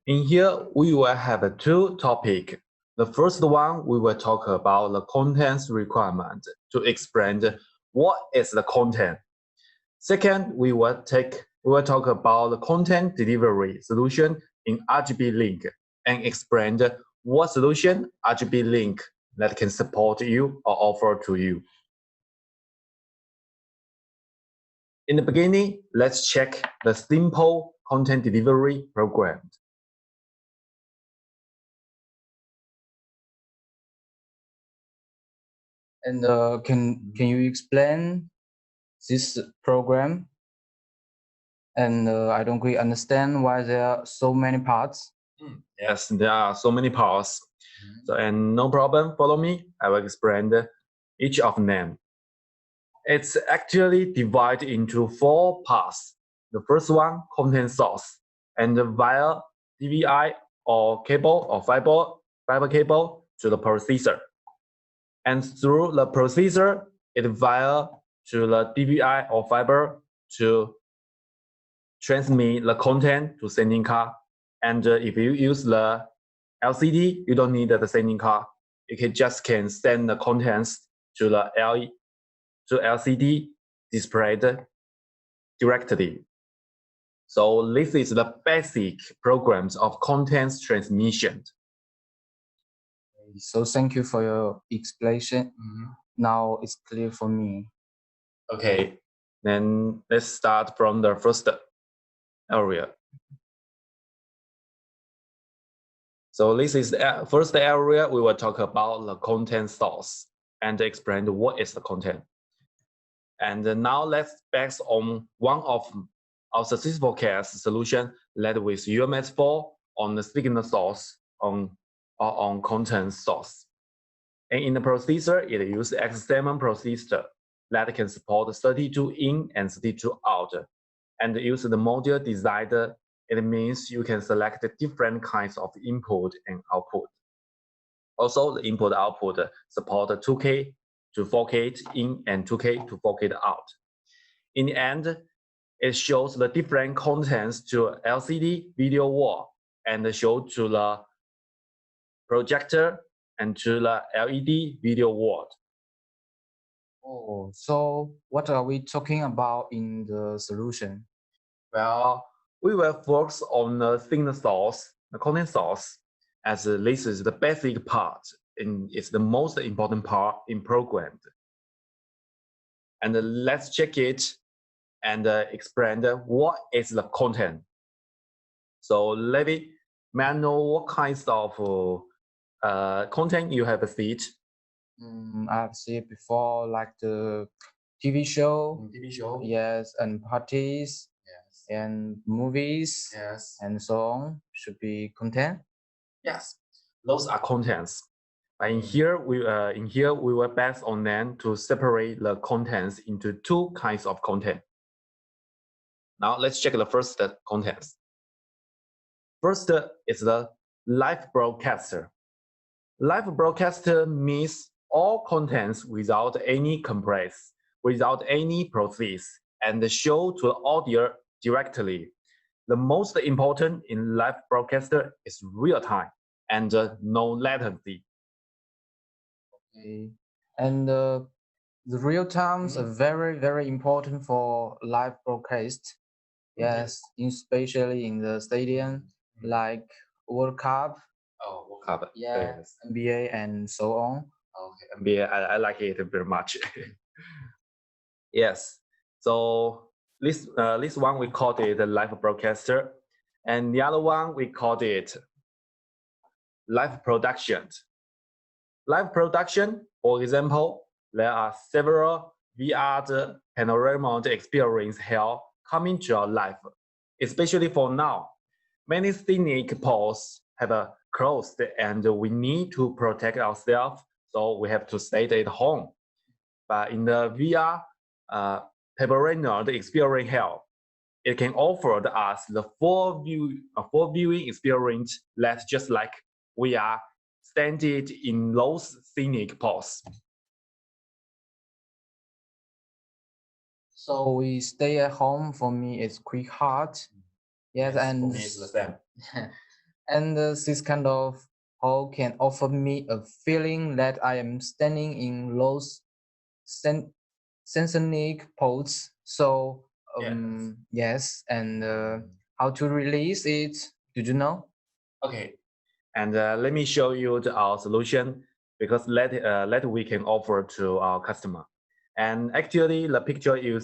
In here, we will have two topics. The first one, we will talk about the contents requirement to explain what is the content. Second, we will talk about the content delivery solution in RGBlink and explain what solution RGBlink that can support you or offer to you. In the beginning, let's check the simple content delivery program. And can you explain this program? And I don't really understand why there are so many parts. Yes, there are so many parts. So, and no problem, follow me. I will explain each of them. It's actually divided into 4 parts. The first one, content source, and via DVI or cable or fiber cable to the processor. And through the processor, it via to the DVI or fiber to transmit the content to sending card. And if you use the LCD, you don't need the sending card. You can send the contents to the LCD displayed directly. So this is the basic programs of contents transmission. So thank you for your explanation. Now it's clear for me. Okay, then let's start from the first area. So this is the first area. We will talk about the content source and explain what is the content. And now let's base on one of our successful case solution led with UMS4 on the signal source on content source. And in the processor, it uses X7 processor that can support 32 in and 32 out. And use the module designed, it means you can select different kinds of input and output. Also, the input output support 2K to 4K in and 2K to 4K out. In the end, it shows the different contents to LCD video wall and show to the projector and to the LED video wall. Oh, so what are we talking about in the solution? Well, we will focus on the signal source, the content source, as this is the basic part and it's the most important part in program. And let's check it and explain what is the content. So Levi, may I know what kinds of content you have seen? I've seen it before, like the TV show. TV show? Yes, and parties. Yes. And movies. Yes. And so on should be content. Yes, those are contents. In here, we will base on them to separate the contents into 2 kinds of content. Now let's check the first contents. First is the live broadcaster. Live broadcaster means all contents without any compress, without any process, and show to the audio directly. The most important in live broadcaster is real time and no latency. Okay. And the real times are very, very important for live broadcast. Yes, especially in the stadium, like World Cup. Oh, World Cup. Yes. NBA and so on. Okay, NBA, I like it very much. Yes. So this one we called it the live broadcaster, and the other one we called it live production. Live production, for example, there are several VR panorama experience here coming to our life, especially for now. Many scenic posts have closed and we need to protect ourselves, so we have to stay at home. But in the VR panorama experience here, it can offer us the full viewing experience that's just like we are standing in those scenic posts. So we stay at home. For me, it's quite hard. Yes, and for me it's the same. And this kind of hole can offer me a feeling that I am standing in those scenic posts. So yes, and how to release it? Did you know? Okay, and let me show you our solution because that we can offer to our customer. And actually, the picture you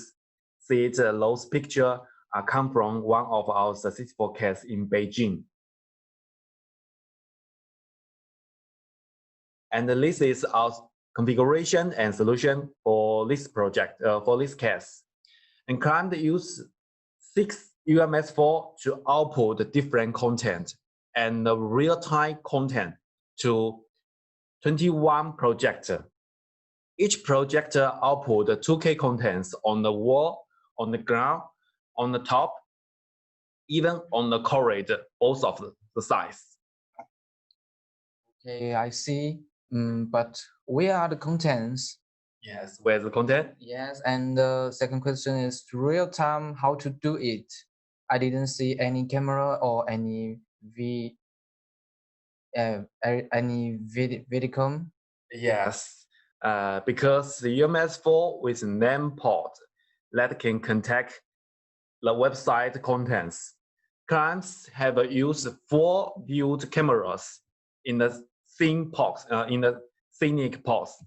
see it, those picture come from one of our successful cases in Beijing. And this is our configuration and solution for this project, for this case. And client use 6 UMS4 to output the different content and the real-time content to 21 projector. Each projector output the 2K contents on the wall, on the ground, on the top, even on the corridor, both of the size. Okay, I see. But where are the contents? Yes, where's the content? Yes, and the second question is real time, how to do it? I didn't see any camera or any vidcom. Yes, because the UMS4 with name port that can contact the website contents. Clients have used 4 viewed cameras in the scene box, in the scenic pods,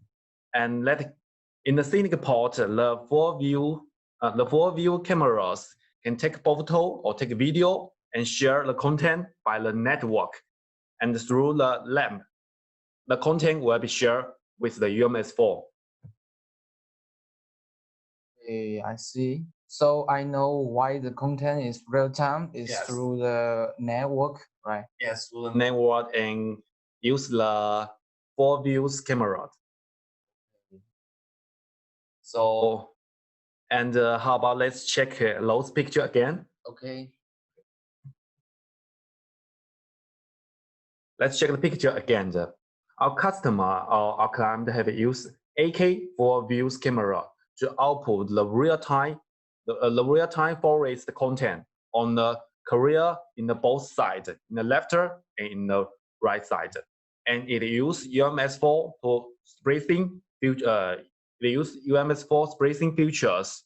and that in the scenic port, the 4 view cameras can take photo or take video and share the content by the network, and through the lamp, the content will be shared with the UMS4. Okay, I see. So I know why the content is real time is Yes. through the network, right? Yes, through the network and use the 4 views camera. So, and how about let's check those picture again? Okay. Let's check the picture again. Our customer or our client have used AK 4 views camera to output the real-time forest content on the career in the both sides, in the left and in the right side. And it used UMS4 for spacing features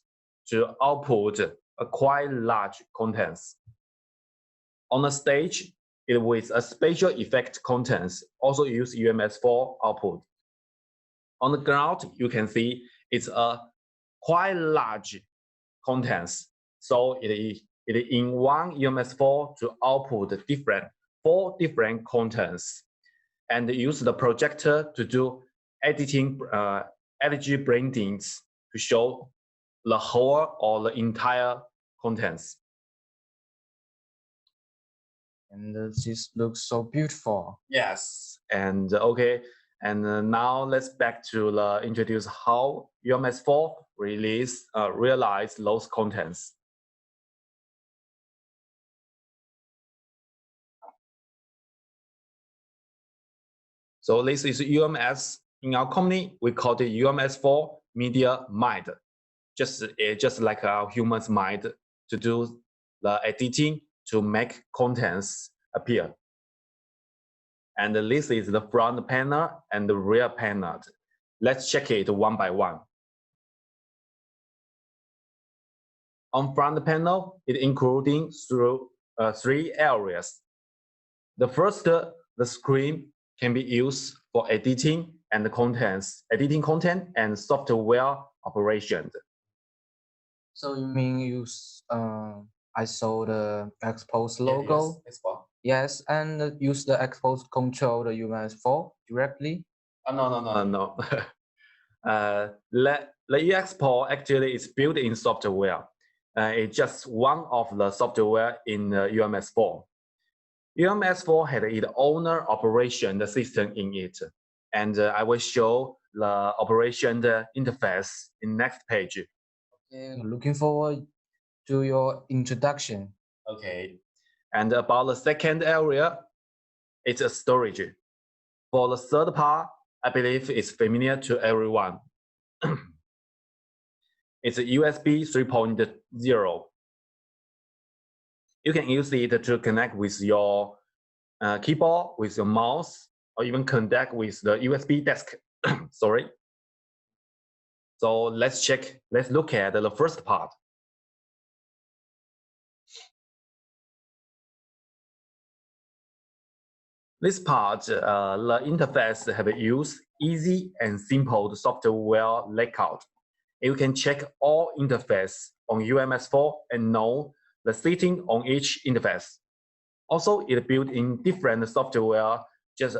to output a quite large contents. On the stage, it with a spatial effect contents also use UMS4 output. On the ground, you can see it's a quite large contents. So it in one UMS4 to output 4 different contents, and use the projector to do editing, RGBlink to show the whole or the entire contents. And this looks so beautiful. Yes, and okay, and now let's back to introduce how UMS4 realize those contents. So this is UMS. In our company, we call it UMS4 Media Mind, just like our human's mind to do the editing to make contents appear. And this is the front panel and the rear panel. Let's check it one by one. On front panel, it including through 3 areas. The first, the screen can be used for editing editing content and software operation. So you mean use I saw the expose logo. Yes, and use the expose control the UMS4 directly. No. The export actually is built in software. It's just one of the software in UMS4. UMS4 had its own operation system in it, and I will show the operation interface in next page. Okay, looking forward to your introduction. Okay, and about the second area, it's a storage. For the third part, I believe it's familiar to everyone. It's a USB 3.0. You can use it to connect with your keyboard, with your mouse, or even connect with the USB desk. Sorry. So let's look at the first part. This part, the interface have used easy and simple software layout. You can check all interface on UMS4 and know the setting on each interface. Also, it built in different software. Just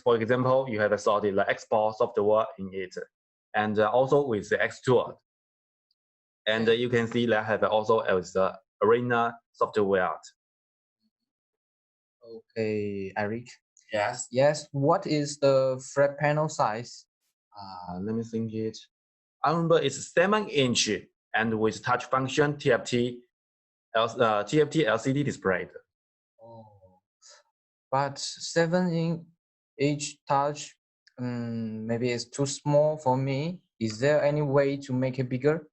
for example, you have sorted the export software in it, and also with the Xtool. And you can see that have also as the Arena software. Okay, Eric. Yes. Yes. What is the flat panel size? Let me think it. I remember it's 7-inch and with touch function TFT LCD display. Oh, but 7-inch touch, maybe it's too small for me. Is there any way to make it bigger?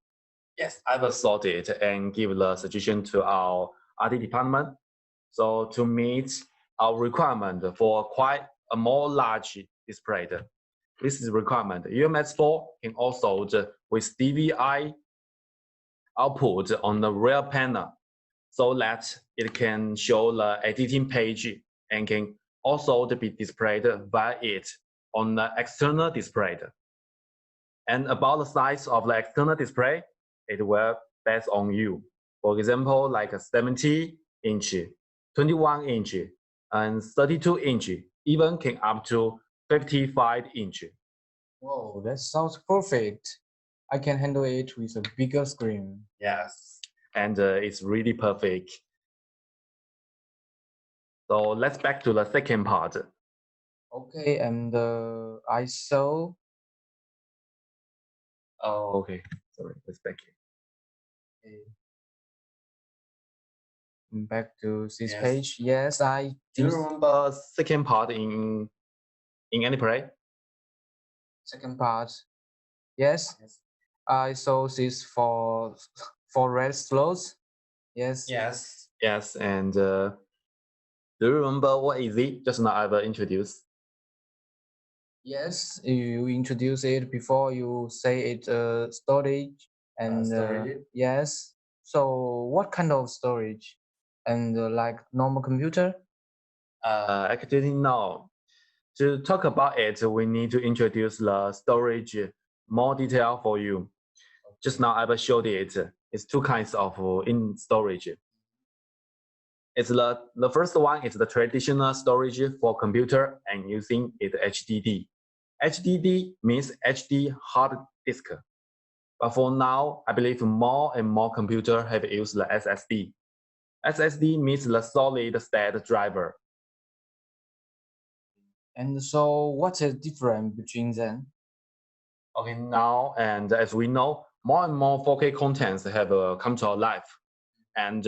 Yes, I will sort it and give the suggestion to our RD department. So to meet our requirement for quite a more large display, this is requirement. UMS4 can also with DVI output on the rear panel, so that it can show the editing page and can also be displayed via it on the external display. And about the size of the external display, it will based on you. For example, like a 70-inch, 21-inch, and 32-inch, even can up to 55-inch. Whoa, that sounds perfect. I can handle it with a bigger screen. Yes, and it's really perfect. So let's back to the second part. Okay, and I saw. Oh, okay. Sorry, let's back here. Okay. Back to this Yes. page. Yes, I Do you think remember second part in any play? second part. Yes, I saw this for red slots. Yes. Yes. Yes, and do you remember what is it? Just now I've introduced. Yes, you introduce it before you say it storage and Storage? yes. So what kind of storage? And like normal computer? Actually, no. To talk about it, we need to introduce the storage more detail for you. Just now I've showed it. It's two kinds of in storage. It's the first one is the traditional storage for computer and using it HDD. HDD means HD hard disk. But for now, I believe more and more computers have used the SSD. SSD means the solid state driver. And so what's the difference between them? Okay, now, and as we know, more and more 4K contents have come to our life. And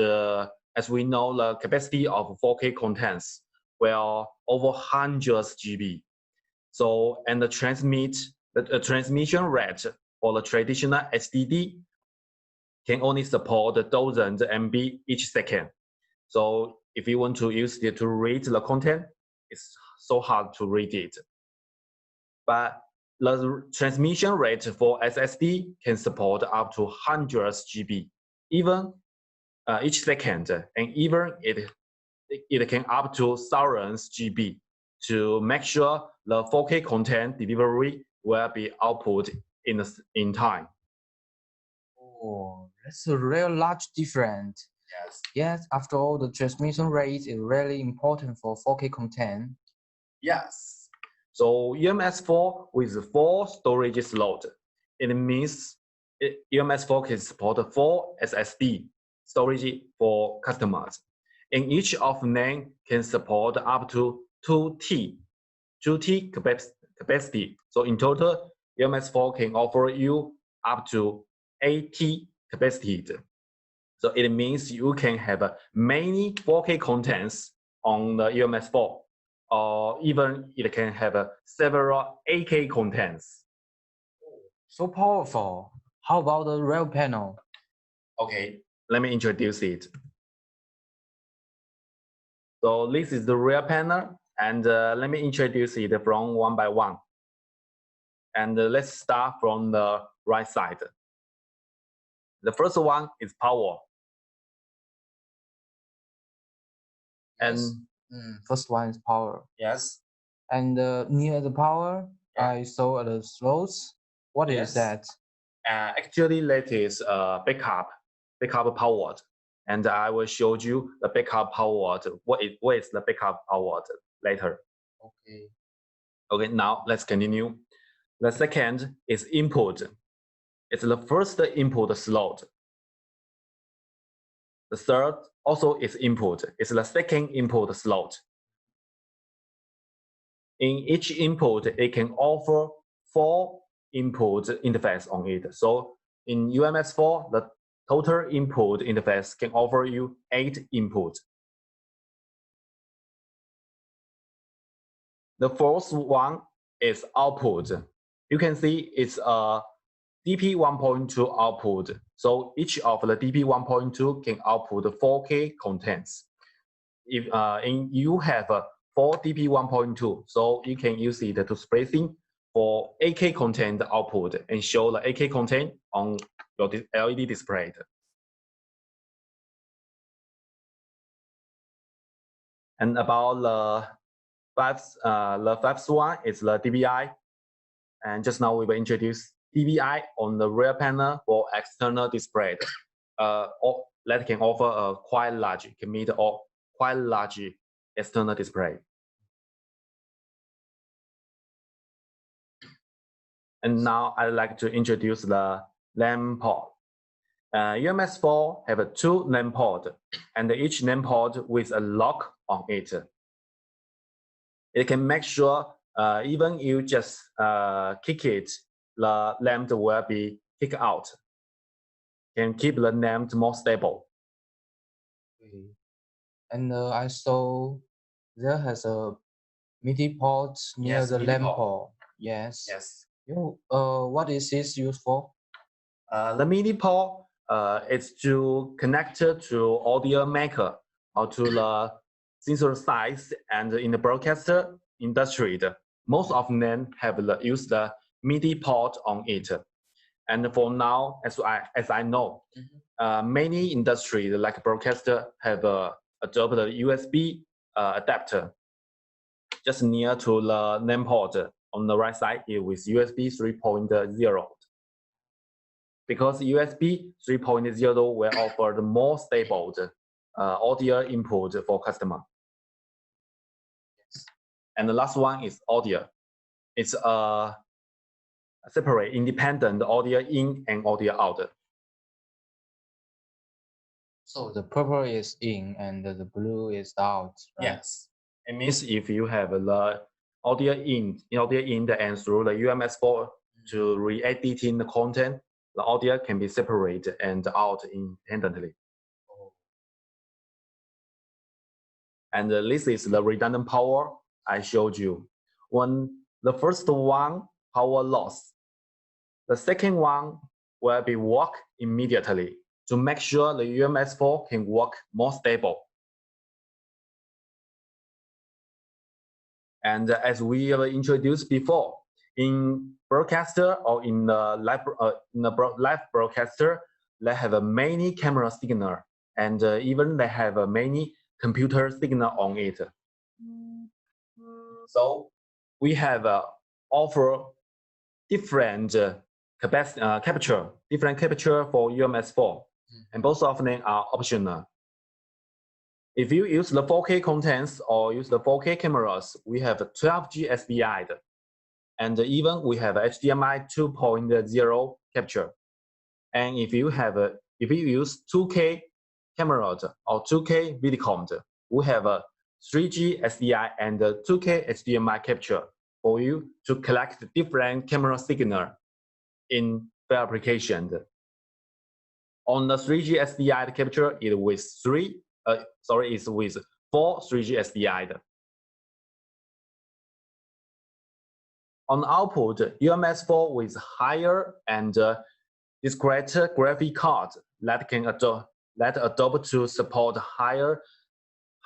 as we know, the capacity of 4K contents will over 100 GB. So, and the transmission rate for the traditional HDD can only support dozens MB each second. So if you want to use it to read the content, it's so hard to read it. But the transmission rate for SSD can support up to hundreds GB, even each second, and even it can up to thousands GB to make sure the 4K content delivery will be output in time. Oh, that's a real large difference. Yes. Yes, after all, the transmission rate is really important for 4K content. Yes. So UMS4 with 4 storage slots. It means UMS4 can support 4 SSD storage for customers. And each of them can support up to 2T capacity. So in total, UMS4 can offer you up to 8T capacity. So it means you can have many 4K contents on the UMS4, or even it can have several 8K contents. So powerful. How about the real panel? Okay, let me introduce it. So this is the rear panel, and let me introduce it from one by one. And let's start from the right side. The first one is power. Yes. And first one is power. yes. And near the power, Yeah. I saw the slots. What is Yes. that? Actually, that is backup powered. And I will show you the backup powered. What is the backup powered later. Okay. Okay, now let's continue. The second is input. It's the first input slot. The third also is input. It's the second input slot. In each input, it can offer 4 input interface on it. So in UMS4, the total input interface can offer you 8 input. The fourth one is output. You can see it's a DP 1.2 output. So each of the DP 1.2 can output 4K contents. If you have 4 DP 1.2, so you can use it to splicing for 8K content output and show the 8K content on your LED display. And about the fifth one is the DBI. And just now we will introduce DBI on the rear panel for external display. That can offer a quite large, can meet or quite large external display. And now I'd like to introduce the LAN port. UMS4 have 2 LAN port, and each LAN port with a lock on it. It can make sure even you just kick it, the lamp will be kicked out. Can keep the lamp more stable. Okay. And I saw there has a MIDI port near Yes, the MIDI lamp port. port. Yes. Yes. What is this used for? The MIDI port is to connect to audio maker or to the synthesize, and in the broadcaster industry, most of them have used the MIDI port on it. And for now, as I know, many industries like broadcaster have adopted a USB adapter just near to the LAN port on the right side here with USB 3.0. Because USB 3.0 will offer the more stable audio input for customer. And the last one is audio. It's a separate independent audio in and audio out. So the purple is in and the blue is out, right? Yes. It means if you have the audio in and through the UMS4 to re-editing the content, the audio can be separated and out independently. And this is the redundant power I showed you. The first one, power loss. The second one will be work immediately to make sure the UMS4 can work more stable. And as we have introduced before, in broadcaster or in the live broadcaster, they have many camera signal, and even they have many computer signal on it. So we have offer different capture for UMS4, and both of them are optional. If you use the 4K contents or use the 4K cameras, we have 12G SDI, and even we have HDMI 2.0 capture. And if you use 2K cameras or 2K Vidicom, we have a 3G SDI and 2K HDMI capture for you to collect different camera signal in the application. On the 3G SDI capture, it's with 4 3G SDI. On output, UMS4 with higher and discrete graphic card that adopt to support higher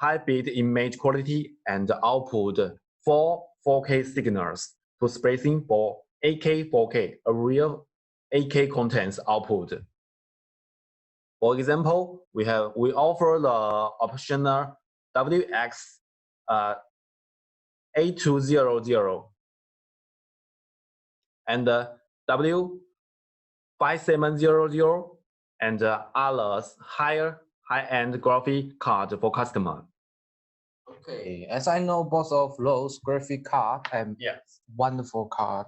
high bit image quality and output 4K signals to spacing for 8K, 4K, a real 8K contents output. For example, we offer the optional WX 8200 and W5700 and others high-end graphic card for customer. Okay, as I know, both of those graphic card and wonderful card.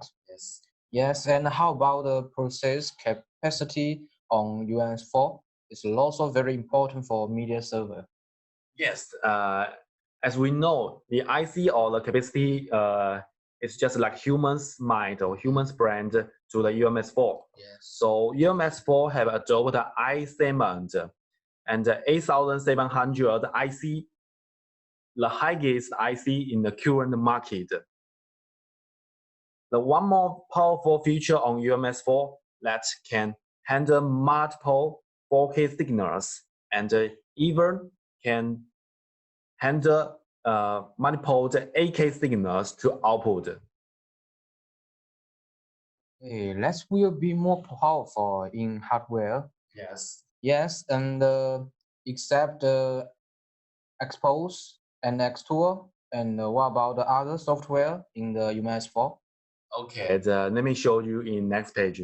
Yes, and how about the process capacity on UMS4? It's also very important for media server. Yes, as we know, the IC or the capacity is just like human's mind or human's brain to the UMS4. Yes. So UMS4 have adopted I segment and 8700 IC, the highest IC in the current market. The one more powerful feature on UMS4 that can handle multiple 4K signals and even can handle multiple 8K signals to output. Okay, that will be more powerful in hardware. Yes. Yes, and except the Expose and Xtool, and what about the other software in the UMS4? Okay, let me show you in next page.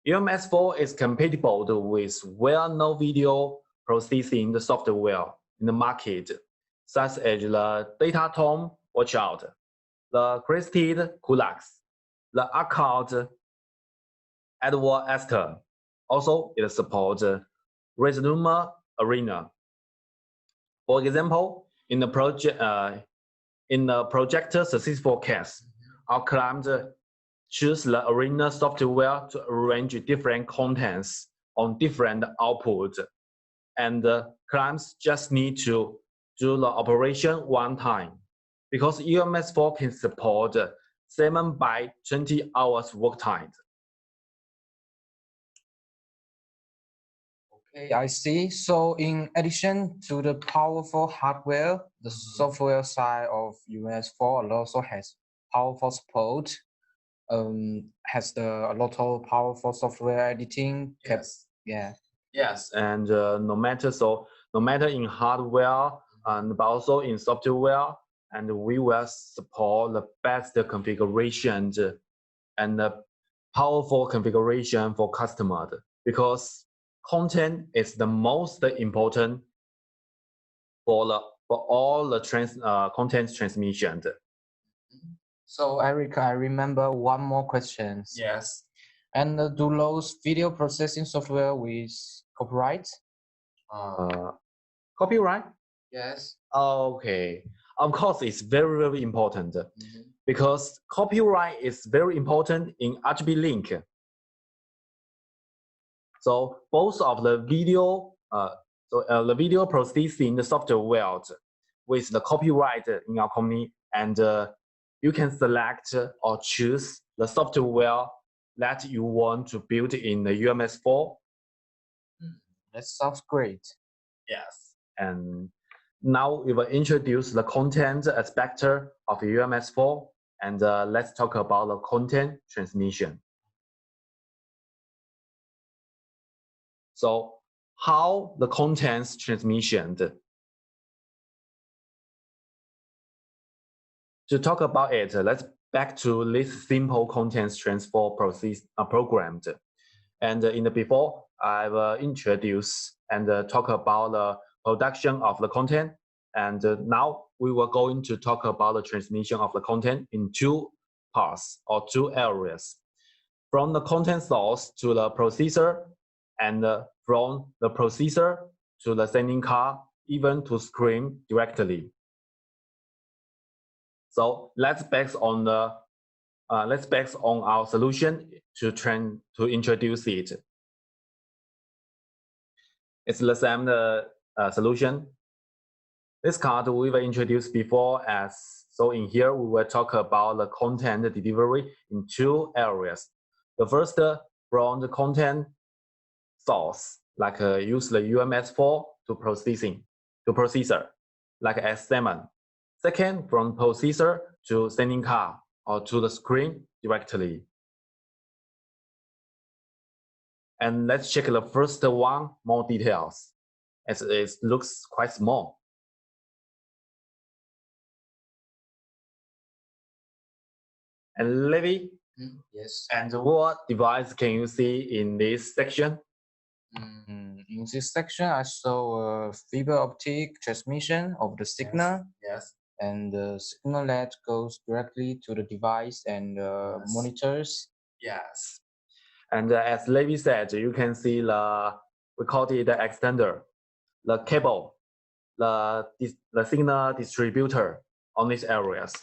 UMS4 is compatible with well-known video processing software in the market, such as the Datatone Watchout, the Crested Kulaks, the Arcade Edward Esther. Also, it supports Resume Arena. For example, in the projector successful case, our client choose the Arena software to arrange different contents on different outputs, and the clients just need to do the operation one time, because UMS4 can support 7 by 20 hours work time. Okay, I see. So in addition to the powerful hardware, the software side of UMS4 also has powerful support. Has a lot of powerful software editing. Yes. Yeah. Yes, and no matter in hardware and but also in software, and we will support the best configurations and the powerful configuration for customers, because content is the most important for all the content transmission. So Eric, I remember one more question. Yes. And do those video processing software with copyright? Copyright? Yes. Okay. Of course, it's very, very important because copyright is very important in RGBlink. So both of the video, the video processing the software with the copyright in our company, and you can select or choose the software that you want to build in the UMS4. That sounds great. Yes. And now we will introduce the content aspect of UMS4, and let's talk about the content transmission. So how the contents transmission. To talk about it, let's back to this simple contents transfer process program. And in the before, I've introduced and talk about the production of the content. And now we were going to talk about the transmission of the content in two parts or two areas. From the content source to the processor, and from the processor to the sending card, even to screen directly. So let's base on our solution to introduce it. It's the same solution. This card we were introduced before so in here we will talk about the content delivery in two areas. The first from the content source, like use the UMS4 to processor, like S7. Second, from processor to sending card or to the screen directly. And let's check the first one more details, as it looks quite small. And Levi, yes. And what device can you see in this section? In this section, I saw a fiber optic transmission of the signal. Yes. And the signal that goes directly to the device and monitors. Yes. And as Levi said, you can see we call it the extender, the cable, the signal distributor on these areas.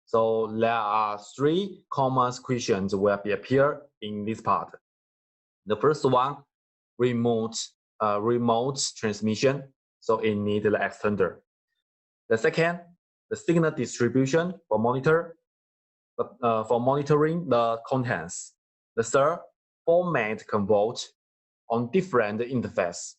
So there are three common questions will appear in this part. The first one, remote transmission. So it needs the extender. The second, the signal distribution for monitoring the contents. The third, format convert on different interface.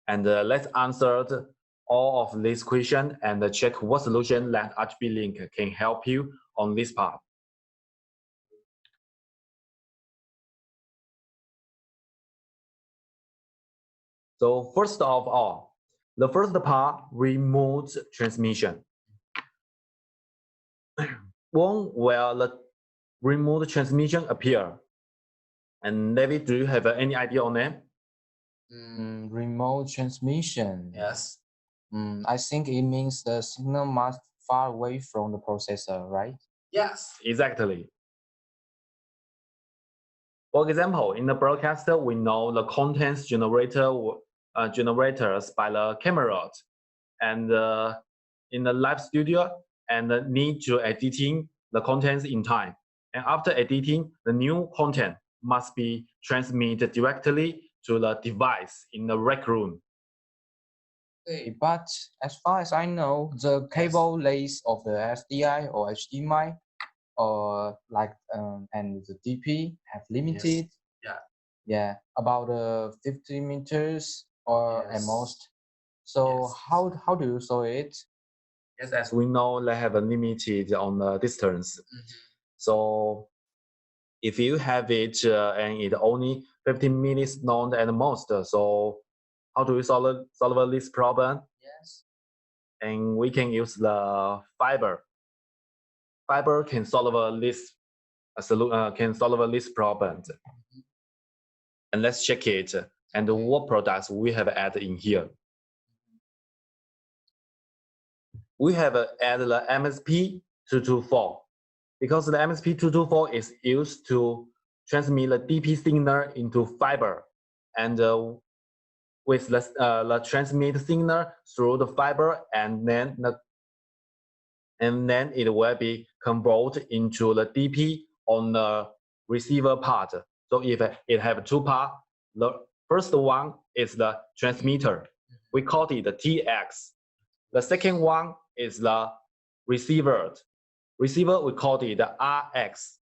And let's answer all of these questions and check what solution that RGBlink can help you on this part. So first of all, the first part, remote transmission. When will the remote transmission appear? And David, do you have any idea on that? Remote transmission. Yes. I think it means the signal must far away from the processor, right? Yes, exactly. For example, in the broadcaster, we know the contents generators by the camera, and in the live studio, and need to editing the contents in time. And after editing, the new content must be transmitted directly to the device in the rec room. Okay, but as far as I know, the cable length of the SDI or HDMI or and the DP have limited. Yes. Yeah, about 50 meters or at most. So how do you saw it? Yes, as we know, they have a limited on the distance. So if you have it and it only 15 minutes long at most, so how do we solve this problem? Yes. And we can use the fiber. Fiber can solve this problem. And let's check it and what products we have added in here. We have added the MSP224 because the MSP224 is used to transmit the DP signal into fiber, and with the transmit signal through the fiber, and then it will be converted into the DP on the receiver part. So if it have two parts, the first one is the transmitter. We call it the TX. The second one is the receiver. Receiver, we call it the RX.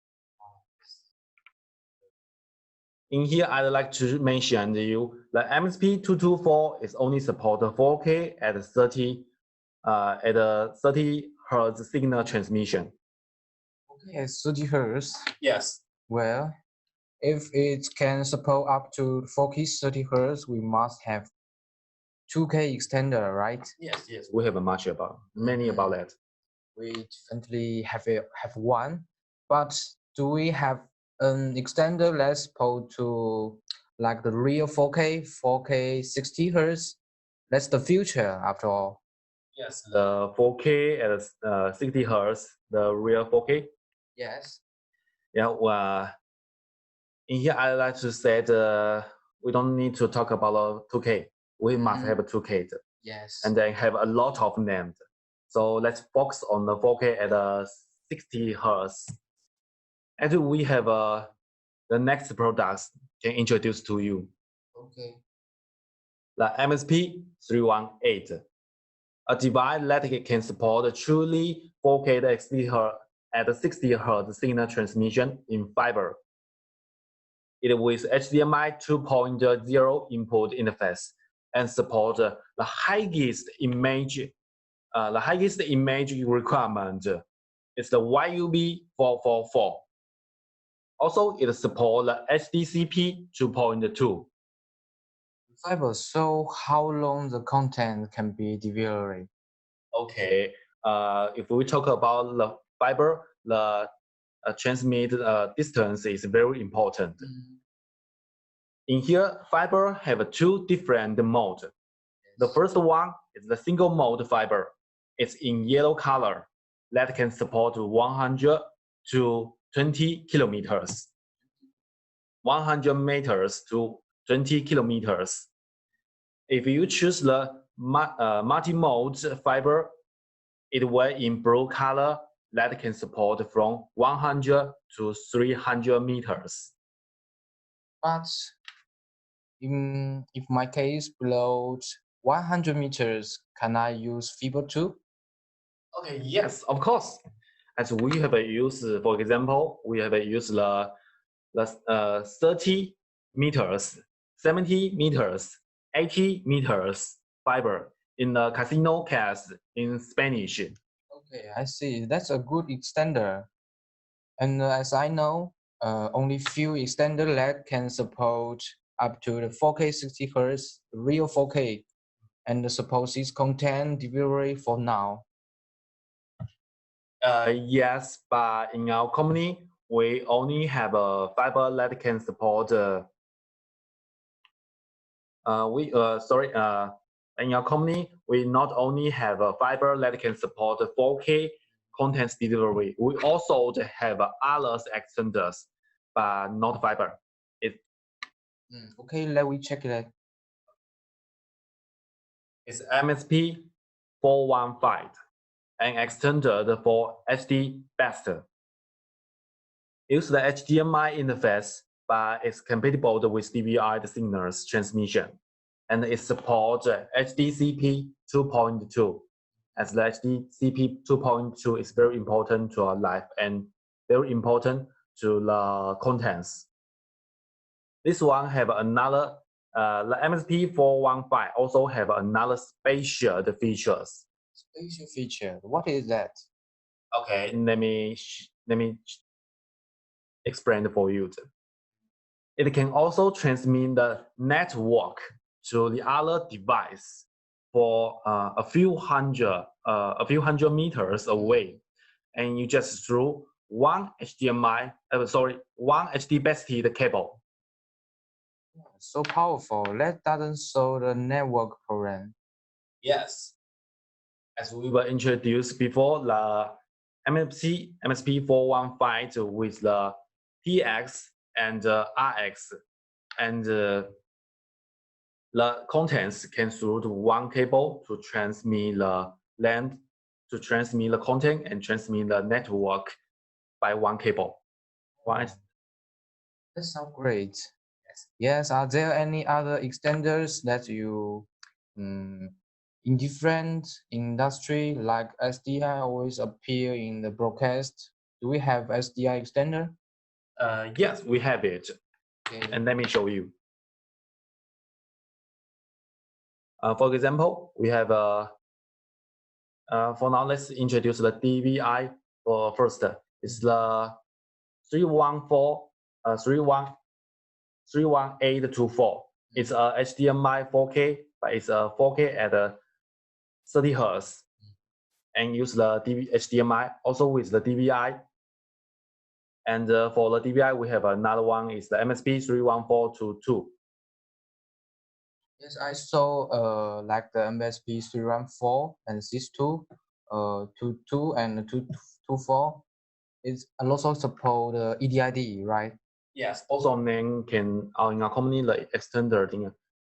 In here, I'd like to mention to you the MSP224 is only support 4K at 30 Hertz signal transmission. Okay, 30 Hertz. Yes. Well, if it can support up to 4K 30 Hertz, we must have 2K extender, right? Yes. We have many about that. We definitely have one, but do we have an extender that's supposed to like the real 4K 60 Hertz? That's the future after all. Yes, the 4K at 60 Hertz, the real 4K. Yes. Yeah, well, in here I'd like to say that we don't need to talk about 2K. We must have a 2K. Yes. And they have a lot of names. So let's focus on the 4K at 60 Hertz. And we have the next products can introduce to you. Okay. The MSP318, a device that can support truly 4K at 60 Hertz signal transmission in fiber. It with HDMI 2.0 input interface and support the highest image. The highest image requirement is the YUB444. Also, it supports the HDCP 2.2. Fiber. So how long the content can be delivered? Okay. If we talk about the fiber, the transmit distance is very important. In here, fiber have two different modes. The first one is the single mode fiber. It's in yellow color that can support 100 to 20 kilometers. 100 meters to 20 kilometers. If you choose the multi-mode fiber, it will in blue color that can support from 100 to 300 meters. But if my case below 100 meters, can I use fiber too? Okay, yes, of course. As we have used, for example, we have used the 30 meters, 70 meters, 80 meters fiber in the casino cast in Spanish. Okay, I see. That's a good extender. And as I know, only few extender LED can support up to the 4K 60 Hz, real 4K, and supposes content delivery for now. Yes, but in our company, we only have a fiber that can support. In our company, we not only have a fiber that can support 4K content delivery, we also have other extenders, but not fiber. Okay, let me check it out. It's MSP 415, an extender for HD best. Use the HDMI interface, but it's compatible with DVI signals transmission, and it supports HDCP 2.2. As the HDCP 2.2 is very important to our life and very important to the contents. This one have another, the MSP 415 also have another special features. Special feature, what is that? Okay, let me explain for you. It can also transmit the network to the other device for a few hundred meters away, and you just through one one HD-based cable. So powerful. That doesn't solve the network problem. Yes, as we were introduced before, the MSP 415 with the TX and RX, and the contents can through to one cable to transmit the LAN, to transmit the content and transmit the network by one cable. Right? That sounds great. Yes. Are there any other extenders that you in different industry like SDI always appear in the broadcast? Do we have SDI extender? Yes, we have it. Okay. And let me show you. For example, we have for now, let's introduce the DVI first. It's the 31824. It's a HDMI 4K, but it's a 4K at 30 Hz, and use the HDMI also with the DVI. And for the DVI, we have another one is the MSP 31422. Yes, I saw like the MSP 314 and 62, 22 and 224. It's also support EDID, right? Yes, also of them can in our company the extender thing.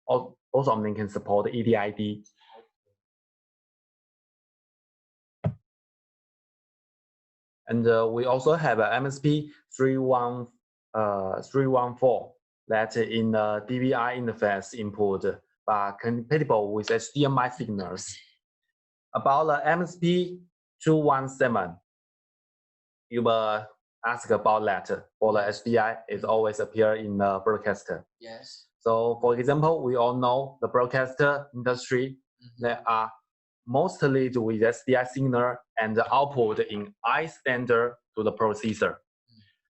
Also of them can support EDID. And we also have a MSP 314 that in the DVI interface input, but compatible with HDMI signals. About the MSP 217, you will ask about that. For the HDI, it always appear in the broadcaster. Yes. So for example, we all know the broadcaster industry, they are mostly with SDI signal and the output in I standard to the processor.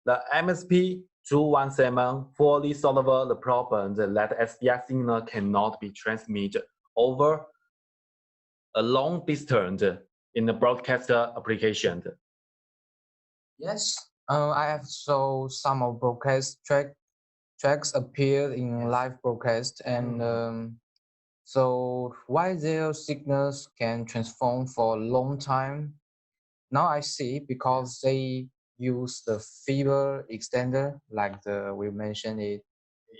The MSP 217 fully solves the problem that SDI signal cannot be transmitted over a long distance in the broadcaster application. Yes, I have saw some of broadcast tracks appear in live broadcast, and so why their signals can transform for a long time. Now I see, because they use the fiber extender, like we mentioned it.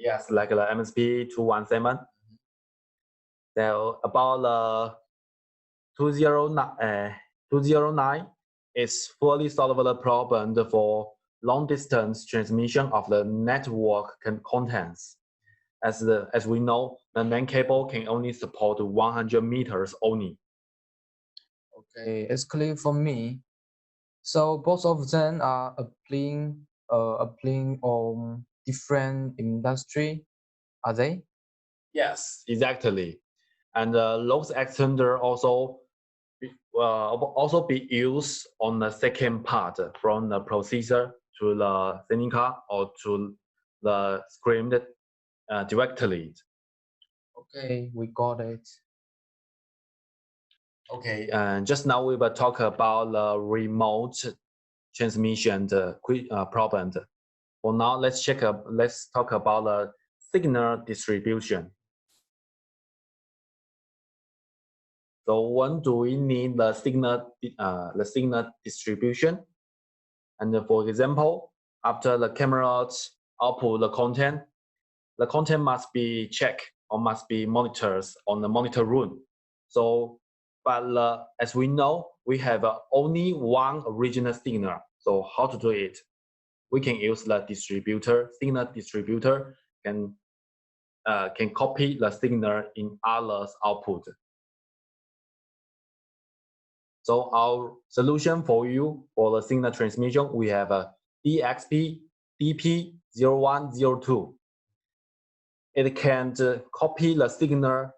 Yes, like the MSP 217. So about the 209 is fully solvable problem for long distance transmission of the network contents. As we know, the main cable can only support 100 meters only. Okay, it's clear for me. So both of them are applying on different industry, are they? Yes, exactly. And the load extender also be used on the second part from the processor to the sending card or to the screen directly. Okay, we got it. Okay, and just now we will talk about the remote transmission problem. For now, let's talk about the signal distribution. So when do we need the signal distribution? And for example, after the cameras output the content must be checked or must be monitored on the monitor room. So, but as we know, we have only one original signal. So how to do it? We can use the signal distributor can copy the signal in others' output. So our solution for you for the signal transmission, we have a DXP DP0102. It can copy the signal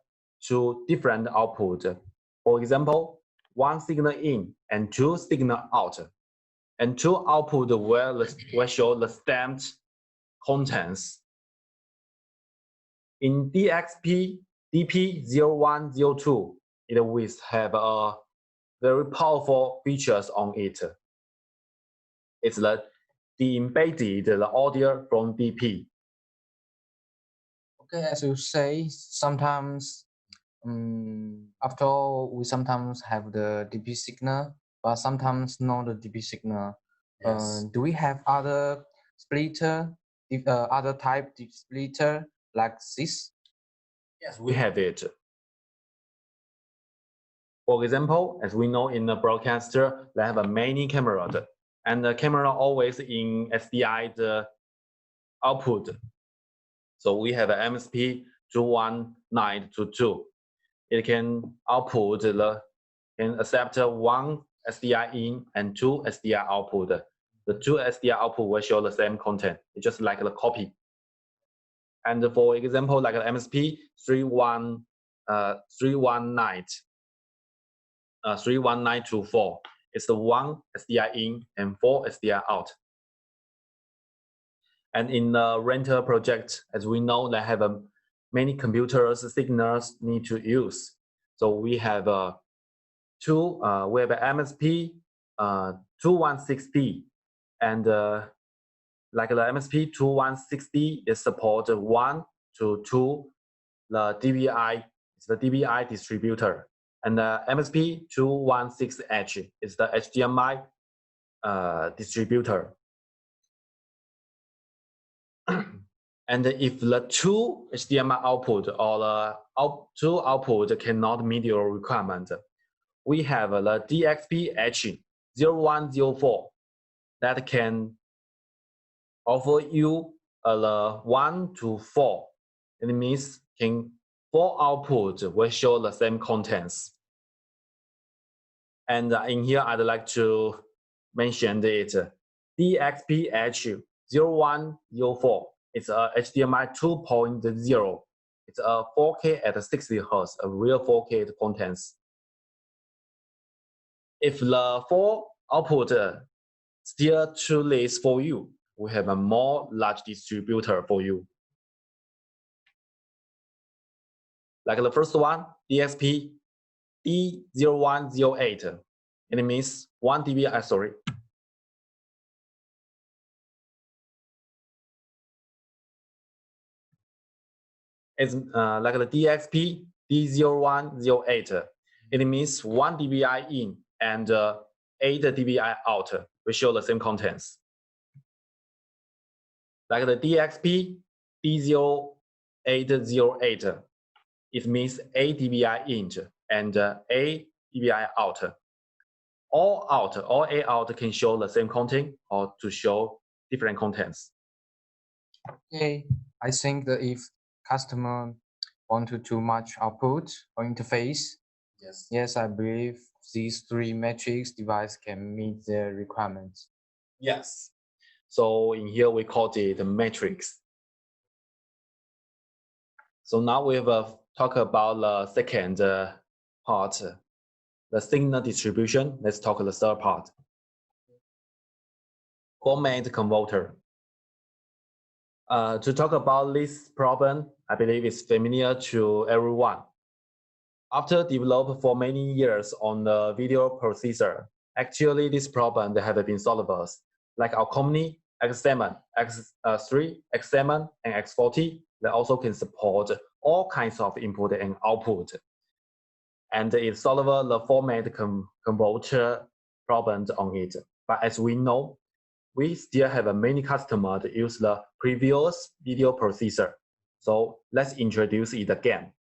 to different output. For example, one signal in and two signal out. And two output will show the stamped contents. In DXP DP0102, it will have a very powerful features on it. It's the embedded audio from DP. Okay, as you say, sometimes after all, we sometimes have the DP signal, but sometimes not the DP signal. Yes. Do we have other splitter, other type splitter like this? Yes, we have it. For example, as we know in the broadcaster, they have many cameras, and the camera always in SDI the output. So we have an MSP 21922. It can accept one SDI in and two SDI output. The two SDI output will show the same content. It's just like the copy. And for example, like the MSP 31924, it's the one SDI in and four SDI out. And in the rental project, as we know, they have many computers signals need to use. So we have an MSP 2160, and like the MSP 2160 is support 1 to 2 the DVI. It's the DVI distributor, and the MSP 216H is the HDMI distributor. And if the two HDMI output or the two output cannot meet your requirement, we have the DXP-H0104 that can offer you the 1 to 4. It means four outputs will show the same contents. And in here, I'd like to mention it. DXP-H0104 It's a HDMI 2.0. It's a 4K at 60 Hz, a real 4K contents. If the 4 output still too late for you, we have a more large distributor for you. Like the first one, DXP D0108. It means 1 dBi, sorry. It's like the DXP D0108. It means 1 dBi in and 8 dBi out. We show the same contents. Like the DXP D0808. It means 8 dBi in and 8 dBi out. All A out can show the same content or to show different contents. Okay, I think that if customer want too much output or interface, yes, I believe these 3 matrix device can meet their requirements. Yes. So in here we call it the matrix. So now we have talk about the second part, the signal distribution. Let's talk the third part. Format converter. To talk about this problem, I believe it's familiar to everyone. After developed for many years on the video processor, actually this problem they have been solved. Like our company, X7, X3, X7, and X40, they also can support all kinds of input and output. And it solves the format converter problems on it. But as we know, we still have many customers that use the previous video processor. So let's introduce it again.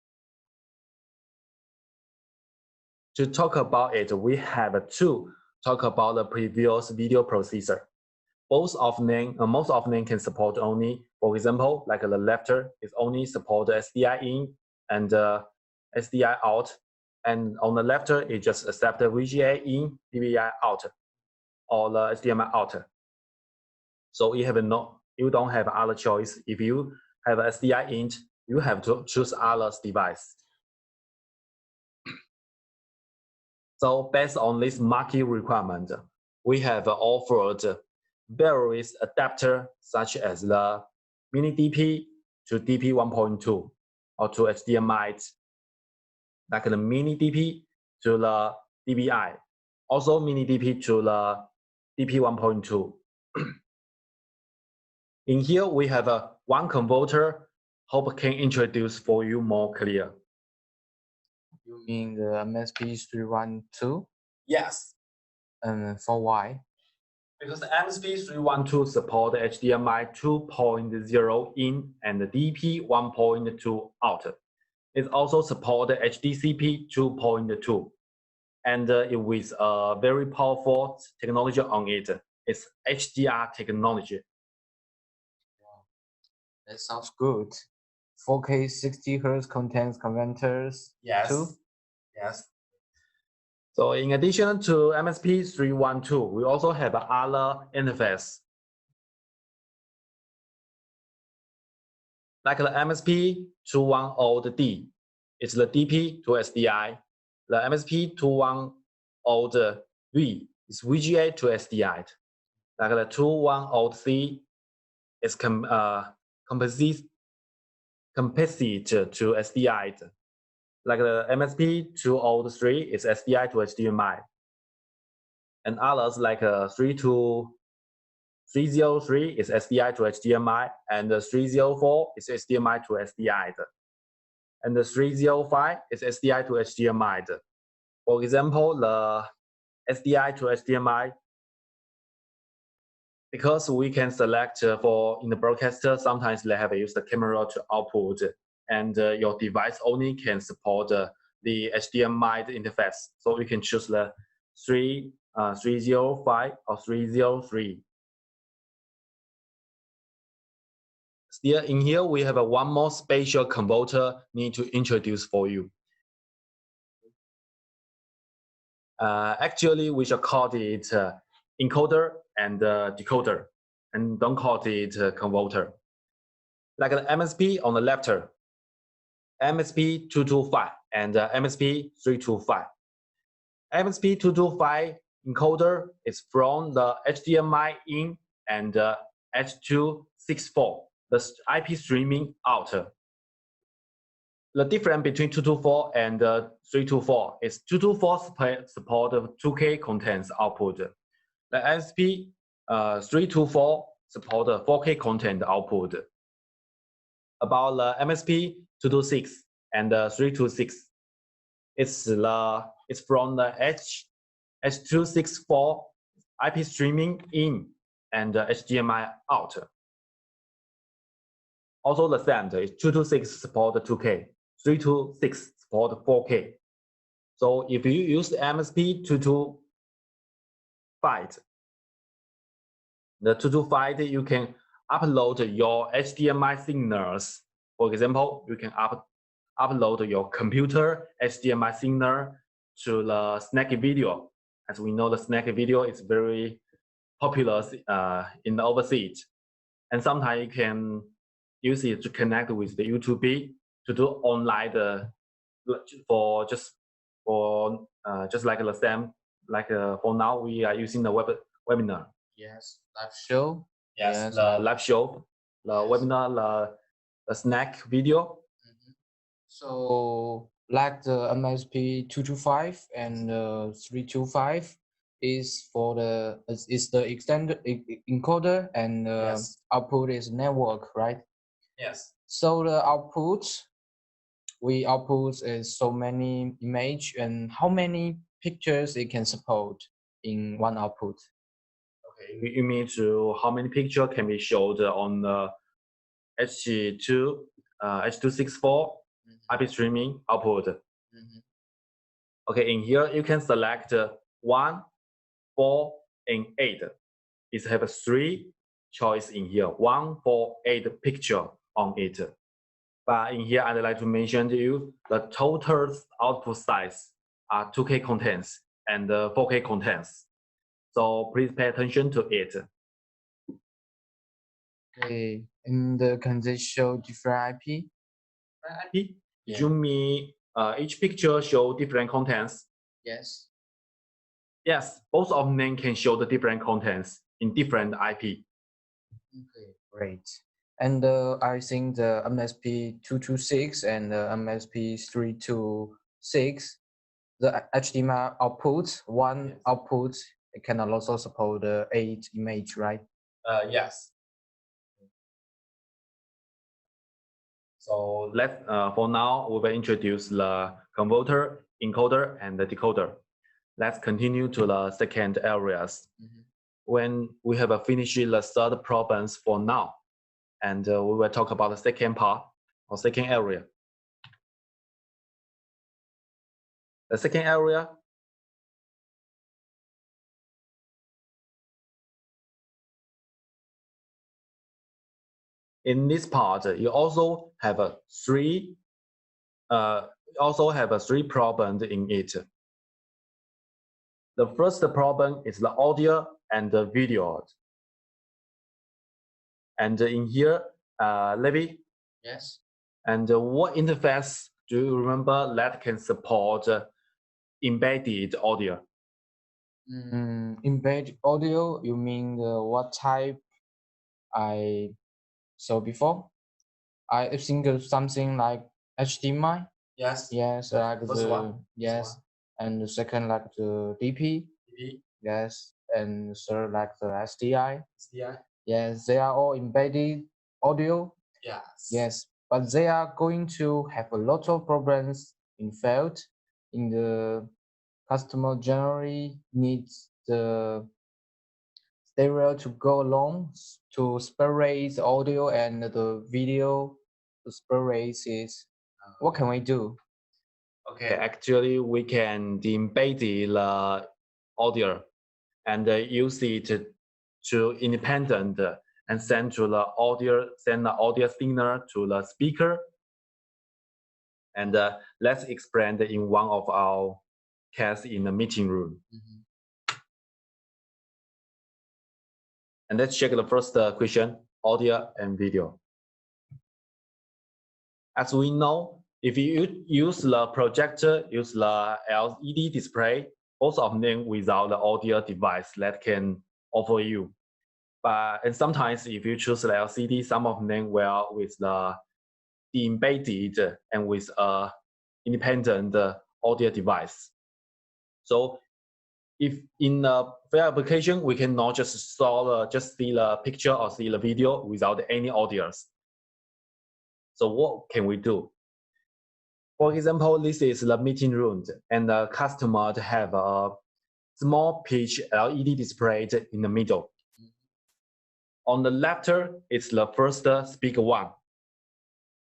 To talk about it, we have to talk about the previous video processor. Most of them can support only, for example, like the left is only support SDI in and SDI out. And on the left, it just accept VGA in, DVI out, or the HDMI out. So you don't have other choice. If you have SDI in, you have to choose other device. So based on this market requirement, we have offered various adapters such as the mini DP to DP 1.2 or to HDMI, like the mini DP to the DVI, also mini DP to the DP 1.2. In here, we have one converter. Hope can introduce for you more clear. You mean the MSP 312? Yes. And for why? Because the MSP 312 support HDMI 2.0 in and DP 1.2 out. It also supports HDCP 2.2. And with a very powerful technology on it. It's HDR technology. Wow. That sounds good. 4K 60 Hz contains converters too? Yes. So in addition to MSP 312, we also have other interface. Like the MSP 210D, it's the DP to SDI. The MSP 210V is VGA to SDI. Like the 210C is composite to SDI. Like the MSP 203 is SDI to HDMI. And others like 303 is SDI to HDMI, and 304 is HDMI to SDI. And the 305 is SDI to HDMI. For example, the SDI to HDMI, because we can select for in the broadcaster, sometimes they have used the camera to output, and your device only can support the HDMI interface. So you can choose the 305 or 303. Still in here, we have one more special converter need to introduce for you. Actually, we should call it encoder and decoder, and don't call it converter. like the MSP on the left here, MSP 225 and MSP 325. MSP 225 encoder is from the HDMI in and H264, the IP streaming out. The difference between 224 and 324 is 224 support 2K contents output. The MSP 324 support 4K content output. About the MSP 226 and 326, it's from the H264 IP streaming in and HDMI out. Also the same, 226 support 2K, 326 support 4K. So if you use MSP 225, the 225 you can upload your HDMI signals. For example, you can upload your computer HDMI signal to the snack video. As we know, the snack video is very popular in the overseas, and sometimes you can use it to connect with the YouTube to do online just like the same. Like for now, we are using the webinar. Yes, live show. Yes, the live show, the webinar, the snack video. So like the MSP 225 and 325 is for the extended encoder, and output is network, right? Yes. So the output we output is so many image, and how many pictures it can support in one output. Okay, you mean to how many picture can be showed on the H264 IP streaming output? Okay, in here you can select 1, 4, and 8. It have 3 choice in here, 1, 4, 8 picture on it. But in here, I'd like to mention to you the total output size are 2K contents and 4K contents. So please pay attention to it. Okay, and can they show different IP? IP? Yeah. You mean each picture show different contents? Yes. Yes, both of them can show the different contents in different IP. Okay, great. And I think the MSP 226 and the MSP 326, the HDMI output, output, it can also support the 8 image, right? Yes. So for now, we will introduce the converter, encoder, and the decoder. Let's continue to the second areas. When we have finished the third problems for now, and we will talk about the second part or second area. The second area in this part, you also have three problems in it. The first problem is the audio and the video. And in here, Levi? Yes. And what interface do you remember that can support embedded audio? Embedded audio, you mean what type I saw before? I think something like HDMI. Yes. Yes, like and the second like the DP. Yes, and third like the SDI. Yes, they are all embedded audio. Yes, but they are going to have a lot of problems in field. In the customer generally needs the stereo to go along to separate the audio and the video to separate it. What can we do? Okay, actually we can embed the audio and use it to independent and send the audio signal to the speaker. And let's explain in one of our cases in the meeting room. And let's check the first question, audio and video. As we know, if you use the projector, use the LED display, both of them without the audio device that can offer you. And sometimes if you choose the LCD, some of them will with the embedded and with a independent audio device. So if in a fair application, we cannot just see the picture or see the video without any audios. So what can we do? For example, this is the meeting room, and the customer have a small pitch LED display in the middle. On the left, it's the first speaker 1.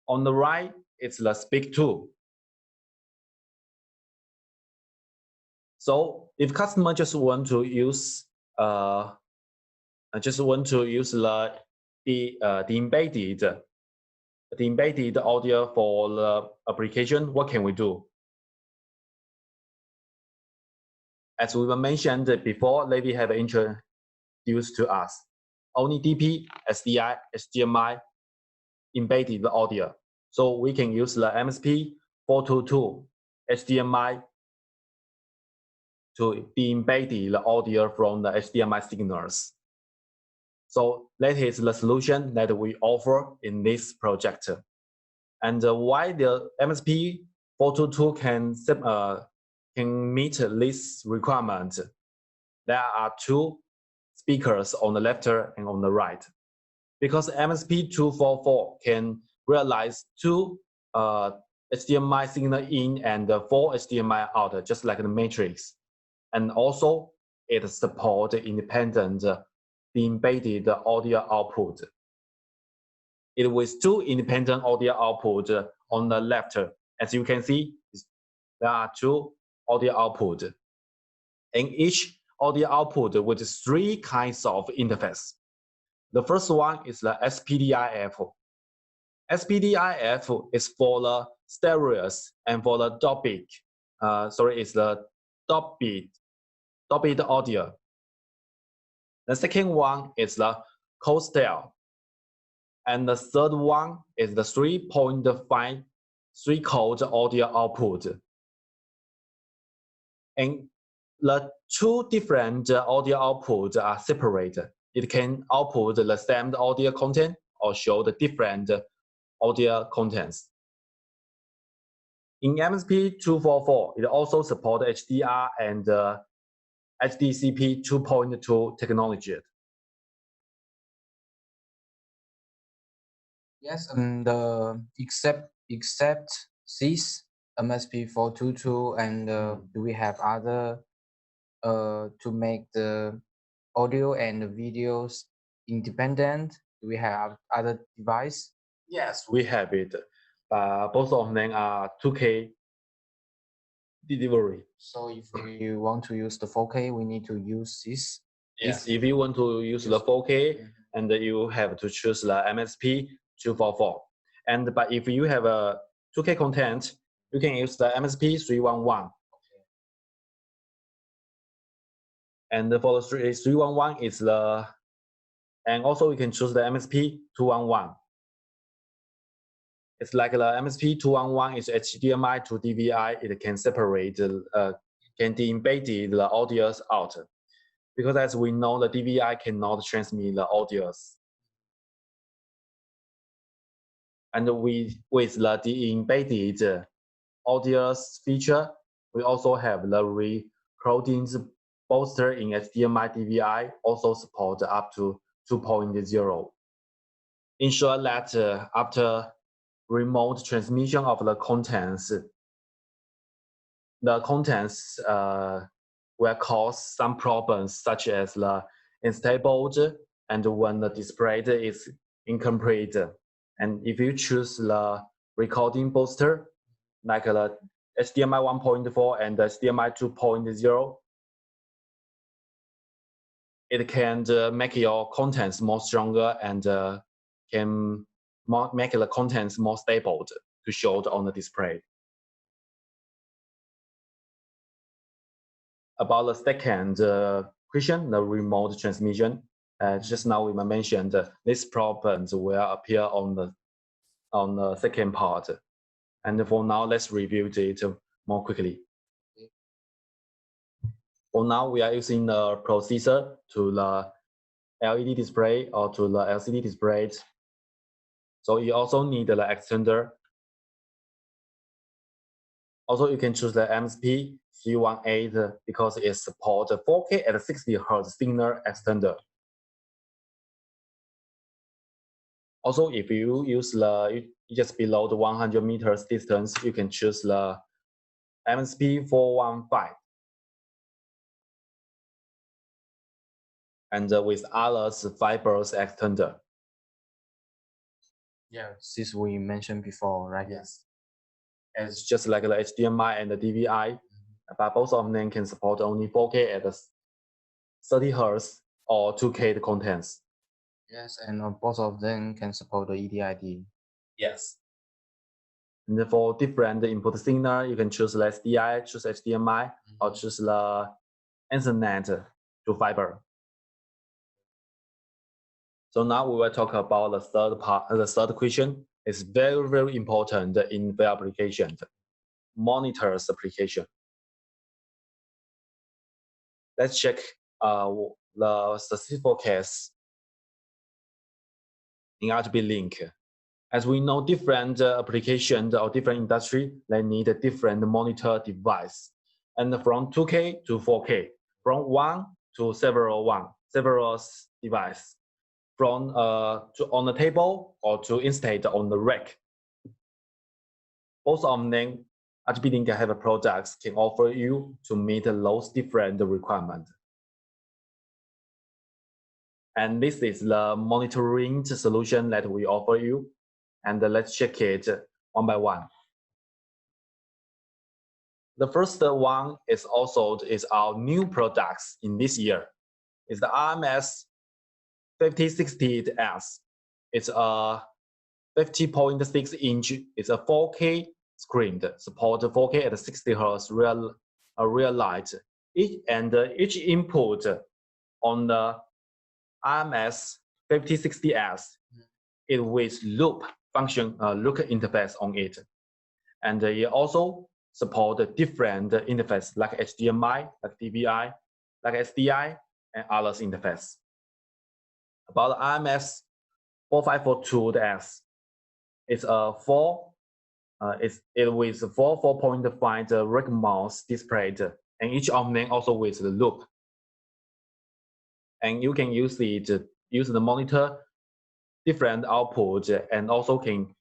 On the right, it's the speaker 2. So if customer just want to use the embedded audio for the application, what can we do? As we mentioned before, Levi have introduced to us, only DP, SDI, HDMI, embedded audio. So we can use the MSP422 HDMI to embed the audio from the HDMI signals. So that is the solution that we offer in this project. And why the MSP422 can meet this requirement? There are 2 speakers on the left and on the right. Because MSP244 can realize 2 HDMI signal in and 4 HDMI out, just like the matrix. And also, it supports independent embedded audio output. It with 2 independent audio output on the left. As you can see, there are 2 audio output. And each audio output with 3 kinds of interface. The first one is the SPDIF. SPDIF is for the stereos and for the Dolby. It's the Dolby audio. The second one is the Coastal. And the third one is the 3.5 3-code audio output. And the 2 different audio outputs are separated. It can output the same audio content or show the different audio contents. In MSP244, it also supports HDR and HDCP 2.2 technology. Yes, and except this MSP422, and do we have other to make the audio and the videos independent? Do we have other device? Yes, we have it. Both of them are 2K delivery. So if we want to use the 4K, we need to use this? Yes, if you want to use the 4K, and you have to choose the MSP244. But if you have a 2K content, you can use the MSP311. And for the 311 is and also you can choose the MSP211. It's like the MSP211 is HDMI to DVI. It can separate, can embed the audios out. Because as we know, the DVI cannot transmit the audios. And with the embedded audios feature, we also have the recording booster in HDMI DVI, also support up to 2.0. Ensure that after remote transmission of the contents will cause some problems such as the unstable and when the display is incomplete. And if you choose the recording booster, like the HDMI 1.4 and the HDMI 2.0, it can make your contents more stronger and can make the contents more stable to show on the display. About the second question, the remote transmission, just now we mentioned these problems will appear on on the second part. And for now, let's review it more quickly. For now, we are using the processor to the LED display or to the LCD display. So you also need the extender. Also, you can choose the MSP 318 because it supports 4K at 60 Hz signal extender. Also, if you use the just below the 100 meters distance, you can choose the MSP 415. And with others fibers extender. Yeah, since we mentioned before, right? Yes. It's just like the HDMI and the DVI, but both of them can support only 4K at 30 Hz or 2K contents. Yes, and both of them can support the EDID. Yes. And for different input signal, you can choose the SDI, choose HDMI, or choose the Ethernet to fiber. So now we will talk about the third part. The third question is very, very important in the application, monitors application. Let's check the specific case in RGBlink. As we know, different applications or different industry, they need a different monitor device. And from 2K to 4K, from one to several device, from to on the table or to instead on the rack. Both of them, RGBlink have products can offer you to meet those different requirements. And this is the monitoring solution that we offer you. And let's check it one by one. The first one is our new products in this year. It's the RMS 5060S. It's a 50.6 inch. It's a 4K screen, support 4K at 60 Hz real light. Each input on the RMS 5060S is with loop function, look interface on it. And it also support different interface like HDMI, like DVI, like SDI, and others interface. About the RMS 4542S, it's a it with 4.5 rack mouse displayed, and each of them also with the loop. And you can use the monitor different output, and also can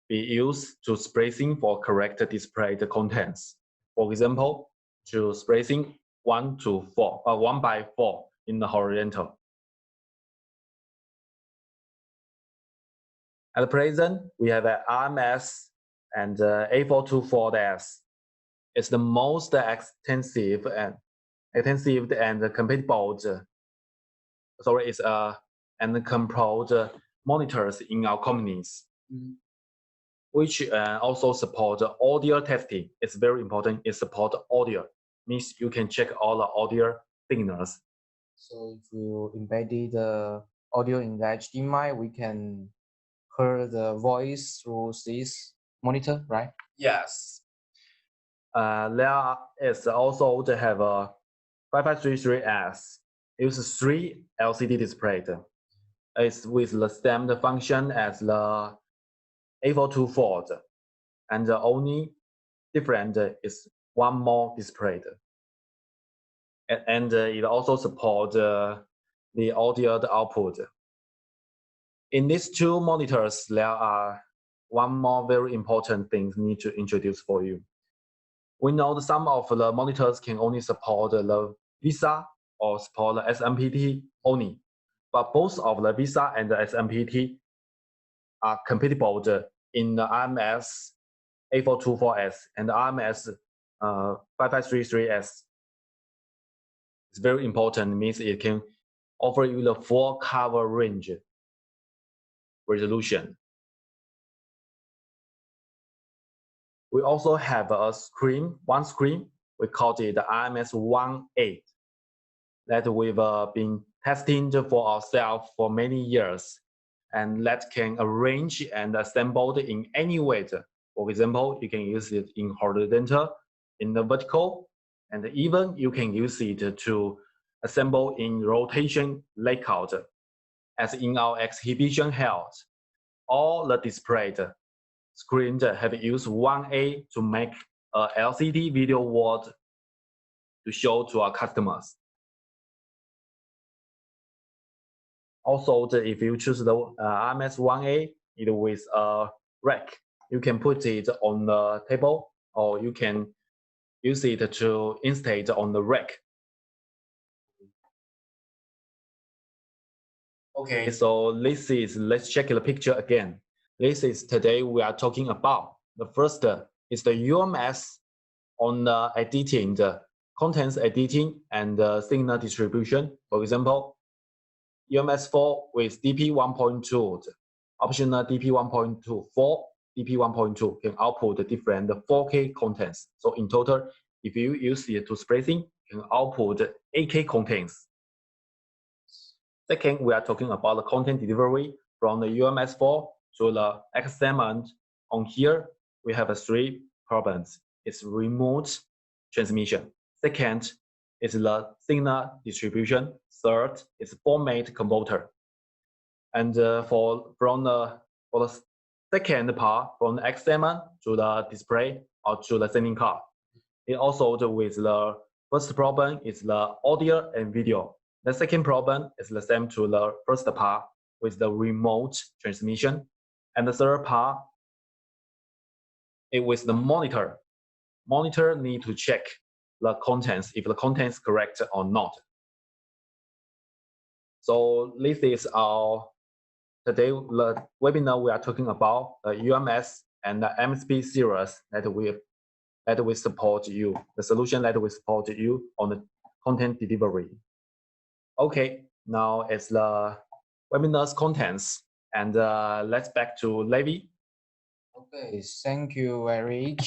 be used to spacing for correct display the contents. For example, to spacing 1 by 4 in the horizontal. At present, we have an RMS and A424S. It's the most extensive and compatible. It's and controlled monitors in our companies, which also support audio testing. It's very important. It supports audio, means you can check all the audio signals. So if you embed the audio in the HDMI, we can hear the voice through this monitor, right? Yes. There is also they have a 5533S. Uses 3 LCD displays. It's with the same function as the A424, and the only different is one more display. And it also supports the audio output. In these two monitors, there are one more very important thing need to introduce for you. We know that some of the monitors can only support the VISA or support the SMPT only, but both of the VISA and the SMPT are compatible in the RMS A424S and the RMS 5533S. It's very important, means it can offer you the full cover range resolution. We also have one screen, we call it the RMS18, that we've been testing for ourselves for many years. and that can arrange and assembled in any way. For example, you can use it in horizontal, in the vertical, and even you can use it to assemble in rotation layout. As in our exhibition held, all the displayed screens have used 1A to make a LCD video wall to show to our customers. Also, if you choose the RMS1A, it with a rack, you can put it on the table, or you can use it to install on the rack. Okay, so let's check the picture again. This is today we are talking about. The first is the UMS on the editing, the contents editing and the signal distribution. For example, UMS4 with DP 1.2, optional DP 1.2, 4 DP 1.2 can output different 4K contents. So in total, if you use it to splicing, you can output 8K contents. Second, we are talking about the content delivery from the UMS4 to the X segment. On here, we have 3 problems. It's remote transmission. Second is the signal distribution. Third is format converter. And for the second part, from the X segment to the display or to the sending card, it also with the first problem is the audio and video. The second problem is the same to the first part with the remote transmission. And the third part is with the monitor. Monitor need to check the contents, if the content is correct or not. So this is our today the webinar. We are talking about the UMS and the MSP series that we support you, the solution that we support you on the content delivery. Okay, now it's the webinar's contents, and let's back to Levi. Okay, thank you, Eric.